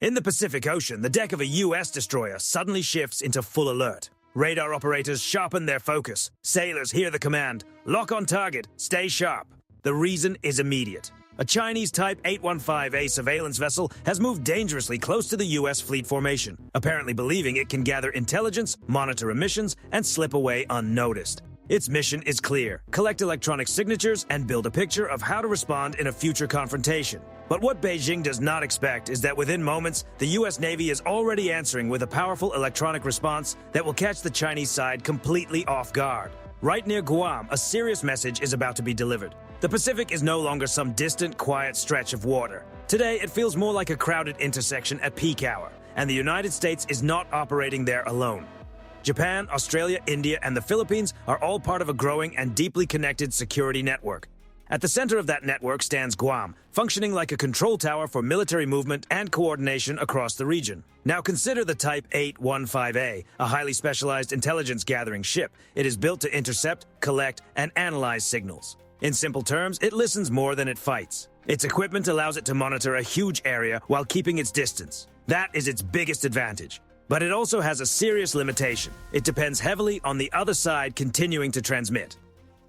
In the Pacific Ocean, the deck of a U.S. destroyer suddenly shifts into full alert. Radar operators sharpen their focus. Sailors hear the command, "Lock on target, stay sharp." The reason is immediate. A Chinese Type 815A surveillance vessel has moved dangerously close to the U.S. fleet formation, apparently believing it can gather intelligence, monitor emissions, and slip away unnoticed. Its mission is clear: collect electronic signatures and build a picture of how to respond in a future confrontation. But what Beijing does not expect is that within moments, the U.S. Navy is already answering with a powerful electronic response that will catch the Chinese side completely off guard. Right near Guam, a serious message is about to be delivered. The Pacific is no longer some distant, quiet stretch of water. Today, it feels more like a crowded intersection at peak hour, and the United States is not operating there alone. Japan, Australia, India, and the Philippines are all part of a growing and deeply connected security network. At the center of that network stands Guam, functioning like a control tower for military movement and coordination across the region. Now consider the Type 815A, a highly specialized intelligence-gathering ship. It is built to intercept, collect, and analyze signals. In simple terms, it listens more than it fights. Its equipment allows it to monitor a huge area while keeping its distance. That is its biggest advantage. But it also has a serious limitation. It depends heavily on the other side continuing to transmit.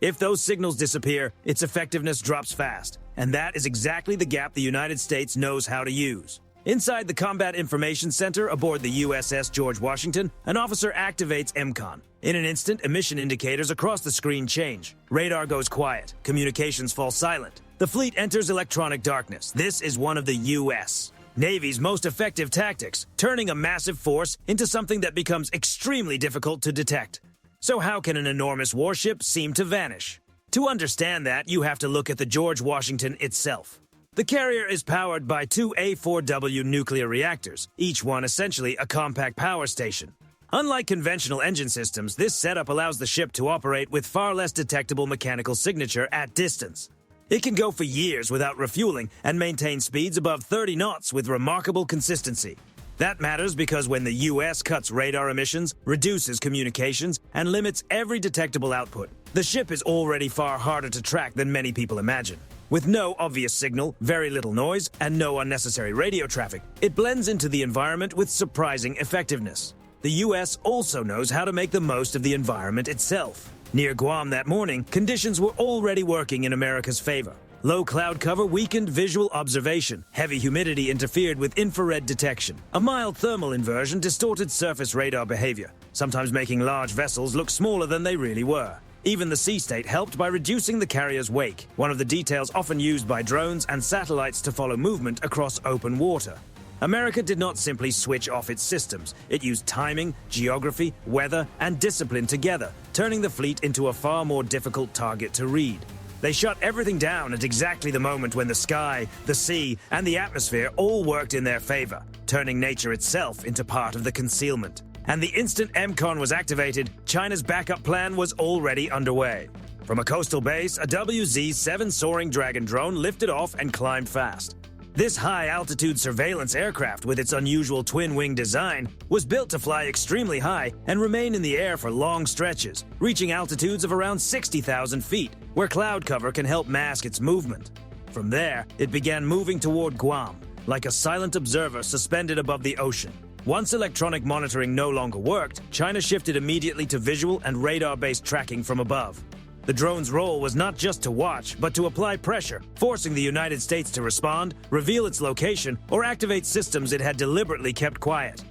If those signals disappear, its effectiveness drops fast, and that is exactly the gap the United States knows how to use. Inside the Combat Information Center aboard the USS George Washington, an officer activates MCON. In an instant, emission indicators across the screen change. Radar goes quiet. Communications fall silent. The fleet enters electronic darkness. This is one of the U.S. Navy's most effective tactics, turning a massive force into something that becomes extremely difficult to detect. So how can an enormous warship seem to vanish? To understand that, you have to look at the George Washington itself. The carrier is powered by two A4W nuclear reactors, each one essentially a compact power station. Unlike conventional engine systems, this setup allows the ship to operate with far less detectable mechanical signature at distance. It can go for years without refueling and maintain speeds above 30 knots with remarkable consistency. That matters because when the U.S. cuts radar emissions, reduces communications, and limits every detectable output, the ship is already far harder to track than many people imagine. With no obvious signal, very little noise, and no unnecessary radio traffic, it blends into the environment with surprising effectiveness. The U.S. also knows how to make the most of the environment itself. Near Guam that morning, conditions were already working in America's favor. Low cloud cover weakened visual observation. Heavy humidity interfered with infrared detection. A mild thermal inversion distorted surface radar behavior, sometimes making large vessels look smaller than they really were. Even the sea state helped by reducing the carrier's wake, one of the details often used by drones and satellites to follow movement across open water. America did not simply switch off its systems. It used timing, geography, weather, and discipline together, turning the fleet into a far more difficult target to read. They shut everything down at exactly the moment when the sky, the sea, and the atmosphere all worked in their favor, turning nature itself into part of the concealment. And the instant MCON was activated, China's backup plan was already underway. From a coastal base, a WZ-7 Soaring Dragon drone lifted off and climbed fast. This high-altitude surveillance aircraft, with its unusual twin-wing design, was built to fly extremely high and remain in the air for long stretches, reaching altitudes of around 60,000 feet, where cloud cover can help mask its movement. From there, it began moving toward Guam, like a silent observer suspended above the ocean. Once electronic monitoring no longer worked, China shifted immediately to visual and radar-based tracking from above. The drone's role was not just to watch, but to apply pressure, forcing the United States to respond, reveal its location, or activate systems it had deliberately kept quiet.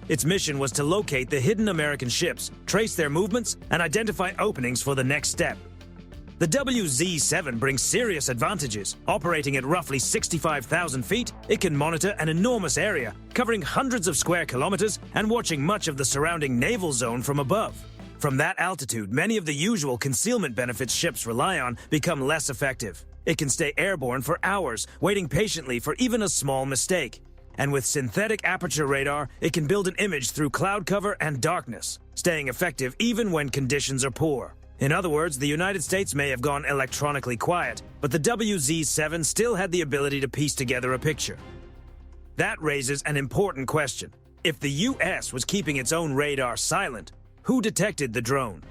Its mission was to locate the hidden American ships, trace their movements, and identify openings for the next step. The WZ-7 brings serious advantages. Operating at roughly 65,000 feet, it can monitor an enormous area, covering hundreds of square kilometers and watching much of the surrounding naval zone from above. From that altitude, many of the usual concealment benefits ships rely on become less effective. It can stay airborne for hours, waiting patiently for even a small mistake. And with synthetic aperture radar, it can build an image through cloud cover and darkness, staying effective even when conditions are poor. In other words, the United States may have gone electronically quiet, but the WZ-7 still had the ability to piece together a picture. That raises an important question. If the U.S. was keeping its own radar silent, who detected the drone?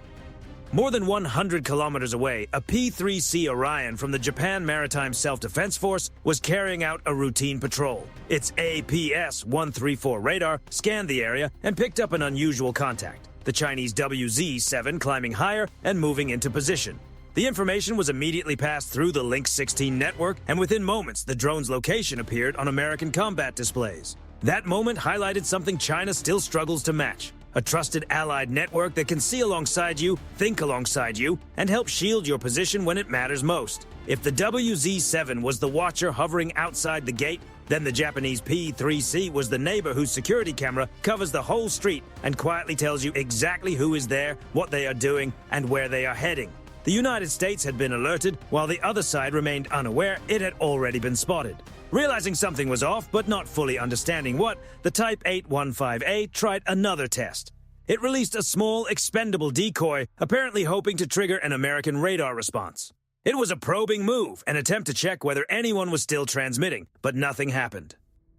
More than 100 kilometers away, a P-3C Orion from the Japan Maritime Self-Defense Force was carrying out a routine patrol. Its APS-134 radar scanned the area and picked up an unusual contact, the Chinese WZ-7 climbing higher and moving into position. The information was immediately passed through the Link 16 network, and within moments, the drone's location appeared on American combat displays. That moment highlighted something China still struggles to match: a trusted allied network that can see alongside you, think alongside you, and help shield your position when it matters most. If the WZ-7 was the watcher hovering outside the gate, then the Japanese P-3C was the neighbor whose security camera covers the whole street and quietly tells you exactly who is there, what they are doing, and where they are heading. The United States had been alerted, while the other side remained unaware it had already been spotted. Realizing something was off, but not fully understanding what, the Type 815A tried another test. It released a small, expendable decoy, apparently hoping to trigger an American radar response. It was a probing move, an attempt to check whether anyone was still transmitting, but nothing happened.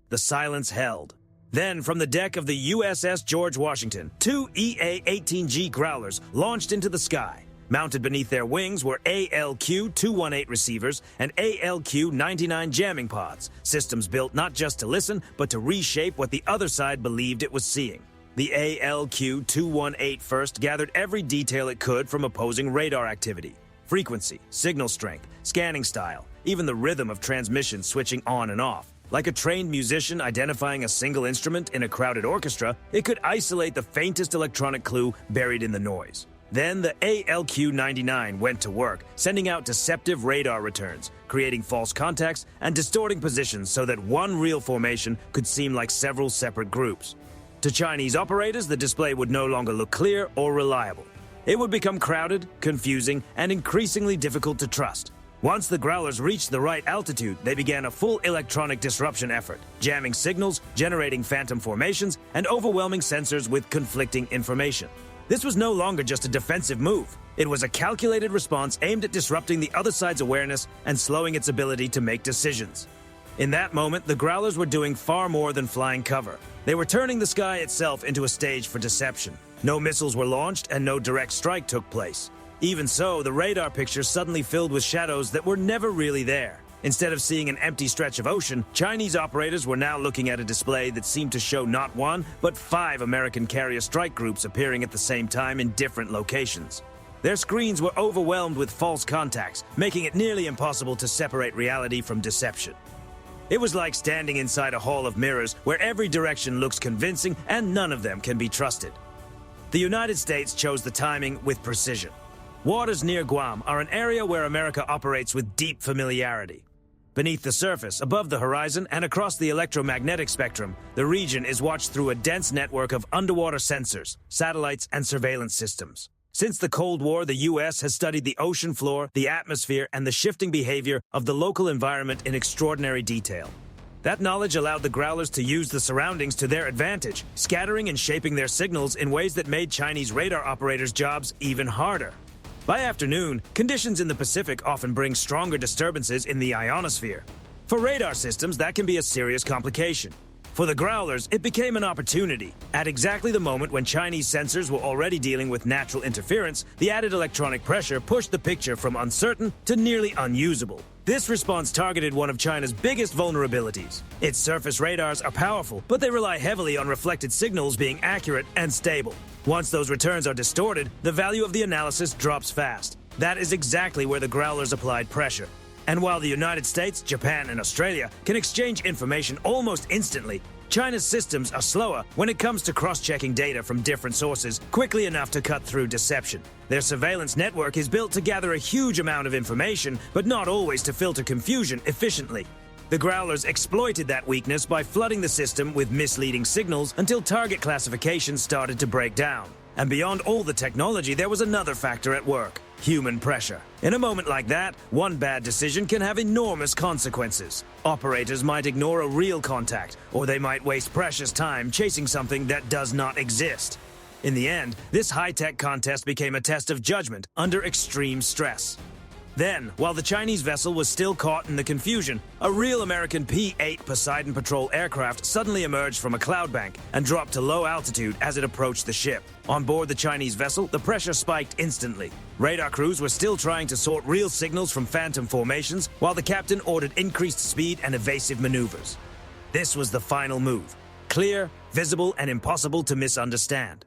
The silence held. Then, from the deck of the USS George Washington, two EA-18G Growlers launched into the sky. Mounted beneath their wings were ALQ-218 receivers and ALQ-99 jamming pods, systems built not just to listen, but to reshape what the other side believed it was seeing. The ALQ-218 first gathered every detail it could from opposing radar activity: frequency, signal strength, scanning style, even the rhythm of transmission switching on and off. Like a trained musician identifying a single instrument in a crowded orchestra, it could isolate the faintest electronic clue buried in the noise. Then the ALQ-99 went to work, sending out deceptive radar returns, creating false contacts and distorting positions so that one real formation could seem like several separate groups. To Chinese operators, the display would no longer look clear or reliable. It would become crowded, confusing, and increasingly difficult to trust. Once the Growlers reached the right altitude, they began a full electronic disruption effort, jamming signals, generating phantom formations, and overwhelming sensors with conflicting information. This was no longer just a defensive move. It was a calculated response aimed at disrupting the other side's awareness and slowing its ability to make decisions. In that moment, the Growlers were doing far more than flying cover. They were turning the sky itself into a stage for deception. No missiles were launched and no direct strike took place. Even so, the radar picture suddenly filled with shadows that were never really there. Instead of seeing an empty stretch of ocean, Chinese operators were now looking at a display that seemed to show not one, but 5 American carrier strike groups appearing at the same time in different locations. Their screens were overwhelmed with false contacts, making it nearly impossible to separate reality from deception. It was like standing inside a hall of mirrors where every direction looks convincing and none of them can be trusted. The United States chose the timing with precision. Waters near Guam are an area where America operates with deep familiarity. Beneath the surface, above the horizon, and across the electromagnetic spectrum, the region is watched through a dense network of underwater sensors, satellites, and surveillance systems. Since the Cold War, the U.S. has studied the ocean floor, the atmosphere, and the shifting behavior of the local environment in extraordinary detail. That knowledge allowed the Growlers to use the surroundings to their advantage, scattering and shaping their signals in ways that made Chinese radar operators' jobs even harder. By afternoon, conditions in the Pacific often bring stronger disturbances in the ionosphere. For radar systems, that can be a serious complication. For the Growlers, it became an opportunity. At exactly the moment when Chinese sensors were already dealing with natural interference, the added electronic pressure pushed the picture from uncertain to nearly unusable. This response targeted one of China's biggest vulnerabilities. Its surface radars are powerful, but they rely heavily on reflected signals being accurate and stable. Once those returns are distorted, the value of the analysis drops fast. That is exactly where the Growlers applied pressure. And while the United States, Japan, and Australia can exchange information almost instantly, China's systems are slower when it comes to cross-checking data from different sources quickly enough to cut through deception. Their surveillance network is built to gather a huge amount of information, but not always to filter confusion efficiently. The Growlers exploited that weakness by flooding the system with misleading signals until target classification started to break down. And beyond all the technology, there was another factor at work: human pressure. In a moment like that, one bad decision can have enormous consequences. Operators might ignore a real contact, or they might waste precious time chasing something that does not exist. In the end, this high-tech contest became a test of judgment under extreme stress. Then, while the Chinese vessel was still caught in the confusion, a real American P-8 Poseidon patrol aircraft suddenly emerged from a cloud bank and dropped to low altitude as it approached the ship. On board the Chinese vessel, the pressure spiked instantly. Radar crews were still trying to sort real signals from phantom formations, while the captain ordered increased speed and evasive maneuvers. This was the final move. Clear, visible, and impossible to misunderstand.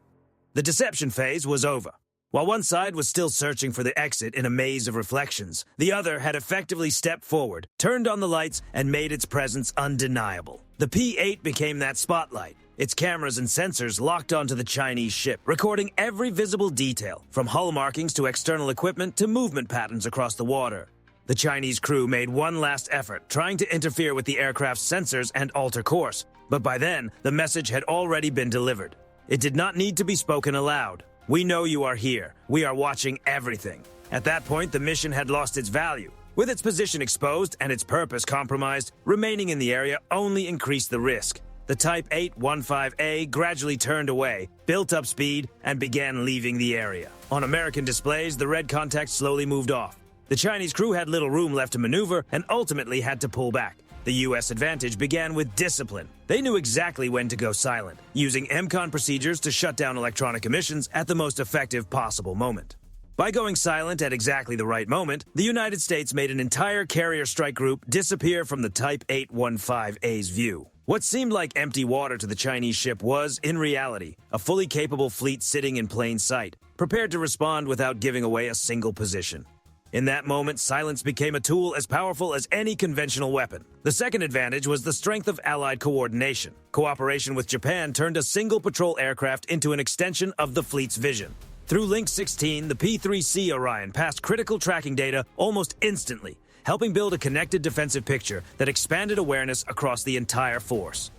The deception phase was over. While one side was still searching for the exit in a maze of reflections, the other had effectively stepped forward, turned on the lights, and made its presence undeniable. The P-8 became that spotlight, its cameras and sensors locked onto the Chinese ship, recording every visible detail, from hull markings to external equipment to movement patterns across the water. The Chinese crew made one last effort, trying to interfere with the aircraft's sensors and alter course, but by then, the message had already been delivered. It did not need to be spoken aloud. We know you are here. We are watching everything. At that point, the mission had lost its value. With its position exposed and its purpose compromised, remaining in the area only increased the risk. The Type 815A gradually turned away, built up speed, and began leaving the area. On American displays, the red contact slowly moved off. The Chinese crew had little room left to maneuver and ultimately had to pull back. The U.S. advantage began with discipline. They knew exactly when to go silent, using MCON procedures to shut down electronic emissions at the most effective possible moment. By going silent at exactly the right moment, the United States made an entire carrier strike group disappear from the Type 815A's view. What seemed like empty water to the Chinese ship was, in reality, a fully capable fleet sitting in plain sight, prepared to respond without giving away a single position. In that moment, silence became a tool as powerful as any conventional weapon. The second advantage was the strength of Allied coordination. Cooperation with Japan turned a single patrol aircraft into an extension of the fleet's vision. Through Link 16, the P-3C Orion passed critical tracking data almost instantly, helping build a connected defensive picture that expanded awareness across the entire force.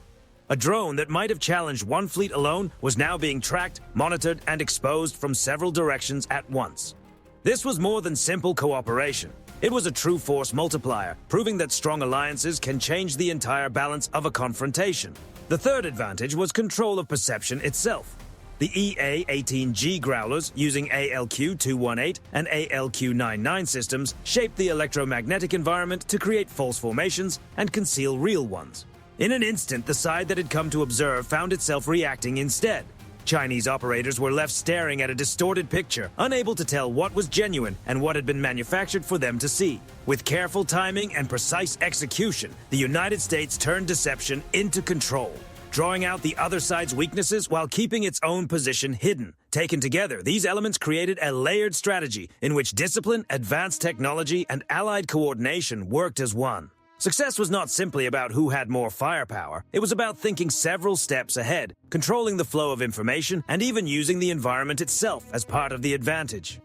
A drone that might have challenged one fleet alone was now being tracked, monitored, and exposed from several directions at once. This was more than simple cooperation. It was a true force multiplier, proving that strong alliances can change the entire balance of a confrontation. The third advantage was control of perception itself. The EA-18G Growlers, using ALQ-218 and ALQ-99 systems, shaped the electromagnetic environment to create false formations and conceal real ones. In an instant, the side that had come to observe found itself reacting instead. Chinese operators were left staring at a distorted picture, unable to tell what was genuine and what had been manufactured for them to see. With careful timing and precise execution, the United States turned deception into control, drawing out the other side's weaknesses while keeping its own position hidden. Taken together, these elements created a layered strategy in which discipline, advanced technology, and allied coordination worked as one. Success was not simply about who had more firepower. It was about thinking several steps ahead, controlling the flow of information, and even using the environment itself as part of the advantage.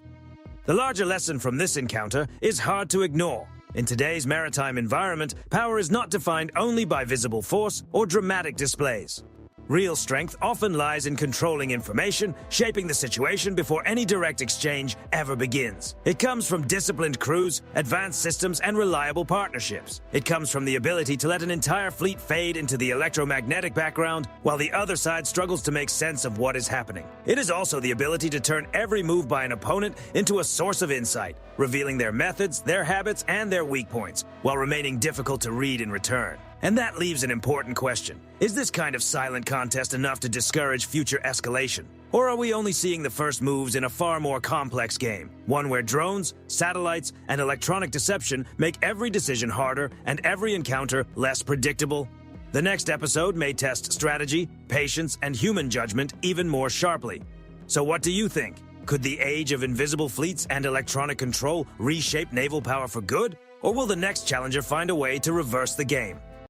The larger lesson from this encounter is hard to ignore. In today's maritime environment, power is not defined only by visible force or dramatic displays. Real strength often lies in controlling information, shaping the situation before any direct exchange ever begins. It comes from disciplined crews, advanced systems, and reliable partnerships. It comes from the ability to let an entire fleet fade into the electromagnetic background while the other side struggles to make sense of what is happening. It is also the ability to turn every move by an opponent into a source of insight, revealing their methods, their habits, and their weak points, while remaining difficult to read in return. And that leaves an important question. Is this kind of silent contest enough to discourage future escalation? Or are we only seeing the first moves in a far more complex game? One where drones, satellites, and electronic deception make every decision harder and every encounter less predictable? The next episode may test strategy, patience, and human judgment even more sharply. So what do you think? Could the age of invisible fleets and electronic control reshape naval power for good? Or will the next challenger find a way to reverse the game?